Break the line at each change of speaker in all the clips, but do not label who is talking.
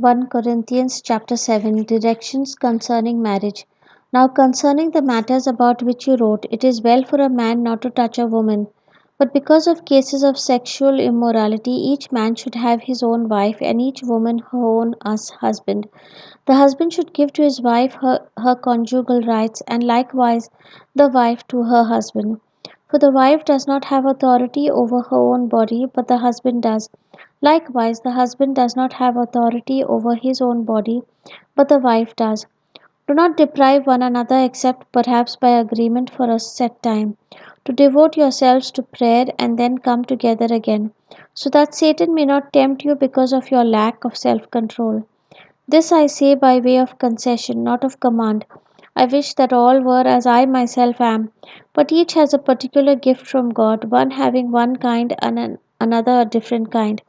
1 Corinthians chapter 7 Directions concerning marriage. Now concerning the matters about which you wrote, it is well for a man not to touch a woman. But because of cases of sexual immorality, each man should have his own wife, and each woman her own husband. The husband should give to his wife her conjugal rights, and likewise the wife to her husband. For the wife does not have authority over her own body, but the husband does. Likewise, the husband does not have authority over his own body, but the wife does. Do not deprive one another except perhaps by agreement for a set time, to devote yourselves to prayer and then come together again, so that Satan may not tempt you because of your lack of self control. This I say by way of concession, not of command. I wish that all were as I myself am, but each has a particular gift from God, one having one kind and another a different kind.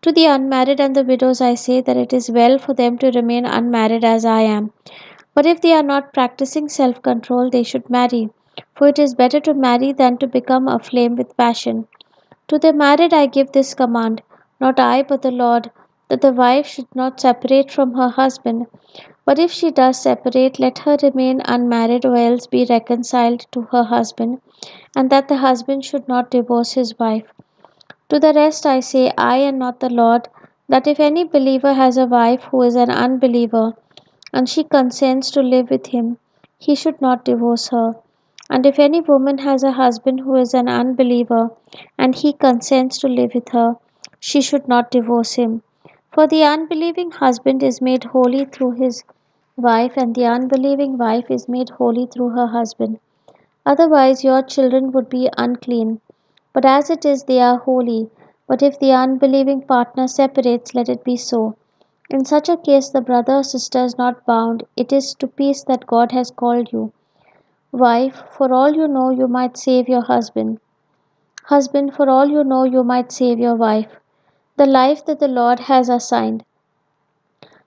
To the unmarried and the widows I say that it is well for them to remain unmarried as I am. But if they are not practicing self control, they should marry, for it is better to marry than to become aflame with passion. To the married I give this command, not I but the Lord, that the wife should not separate from her husband. But if she does separate, let her remain unmarried or else be reconciled to her husband, and that the husband should not divorce his wife. To the rest I say, I and not the Lord, that if any believer has a wife who is an unbeliever, and she consents to live with him, he should not divorce her. And if any woman has a husband who is an unbeliever, and he consents to live with her, she should not divorce him. For the unbelieving husband is made holy through his wife, and the unbelieving wife is made holy through her husband. Otherwise, your children would be unclean. But as it is, they are holy. But if the unbelieving partner separates, let it be so. In such a case, the brother or sister is not bound. It is to peace that God has called you. Wife, for all you know, you might save your husband. Husband, for all you know, you might save your wife. The life that the Lord has assigned.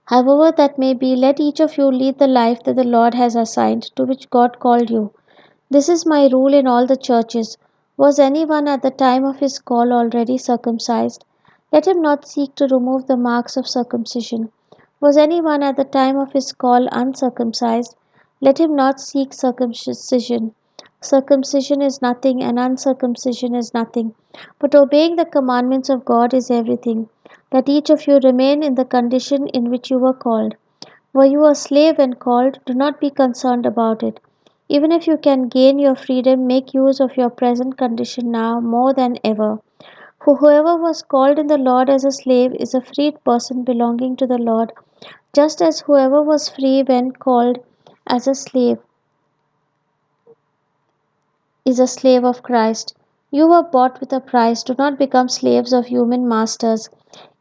However that may be, let each of you lead the life that the Lord has assigned, to which God called you. This is my rule in all the churches. Was anyone at the time of his call already circumcised? Let him not seek to remove the marks of circumcision. Was anyone at the time of his call uncircumcised? Let him not seek circumcision. Circumcision is nothing, and uncircumcision is nothing. But obeying the commandments of God is everything. Let each of you remain in the condition in which you were called. Were you a slave when called? Do not be concerned about it. Even if you can gain your freedom, make use of your present condition now more than ever. For whoever was called in the Lord as a slave is a freed person belonging to the Lord, just as whoever was free when called as a slave is a slave of Christ. You were bought with a price. Do not become slaves of human masters.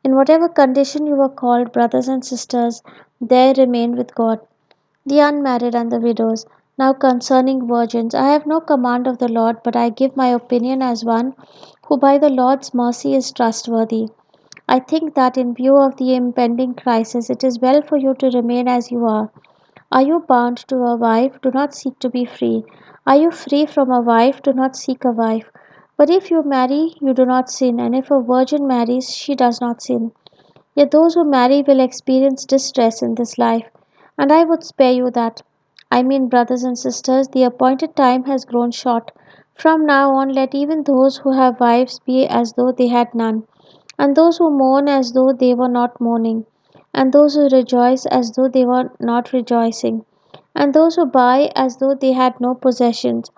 In whatever condition you were called, brothers and sisters, there remain with God. The unmarried and the widows. Now concerning virgins, I have no command of the Lord, but I give my opinion as one who by the Lord's mercy is trustworthy. I think that in view of the impending crisis, it is well for you to remain as you are. Are you bound to a wife? Do not seek to be free. Are you free from a wife? Do not seek a wife. But if you marry, you do not sin, and if a virgin marries, she does not sin. Yet those who marry will experience distress in this life, and I would spare you that. I mean, brothers and sisters, the appointed time has grown short. From now on, let even those who have wives be as though they had none, and those who mourn as though they were not mourning, and those who rejoice as though they were not rejoicing, and those who buy as though they had no possessions,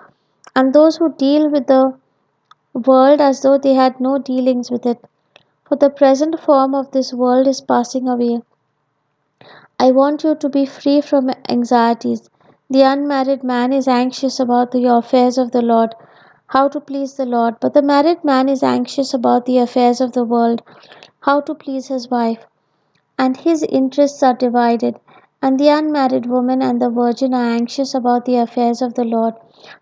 and those who deal with the world as though they had no dealings with it. For the present form of this world is passing away. I want you to be free from anxieties. The unmarried man is anxious about the affairs of the Lord, how to please the Lord, but the married man is anxious about the affairs of the world, how to please his wife, and his interests are divided. And the unmarried woman and the virgin are anxious about the affairs of the Lord,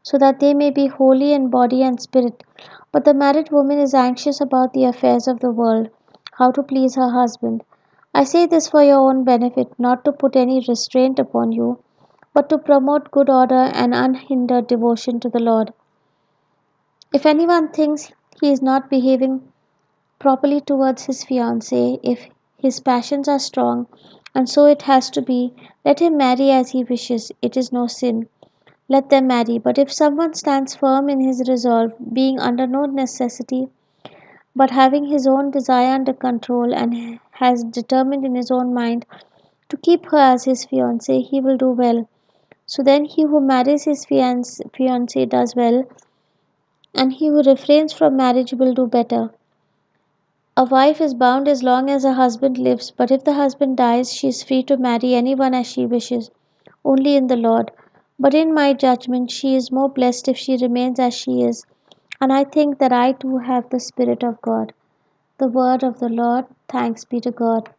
so that they may be holy in body and spirit. But the married woman is anxious about the affairs of the world, how to please her husband. I say this for your own benefit, not to put any restraint upon you, but to promote good order and unhindered devotion to the Lord. If anyone thinks he is not behaving properly towards his fiancée, if His passions are strong, and so it has to be. Let him marry as he wishes. It is no sin. Let them marry. But if someone stands firm in his resolve, being under no necessity, but having his own desire under control, and has determined in his own mind to keep her as his fiancée, he will do well. So then he who marries his fiancée does well, and he who refrains from marriage will do better. A wife is bound as long as her husband lives, but if the husband dies, she is free to marry anyone as she wishes, only in the Lord. But in my judgment, she is more blessed if she remains as she is, and I think that I too have the Spirit of God. The word of the Lord. Thanks be to God.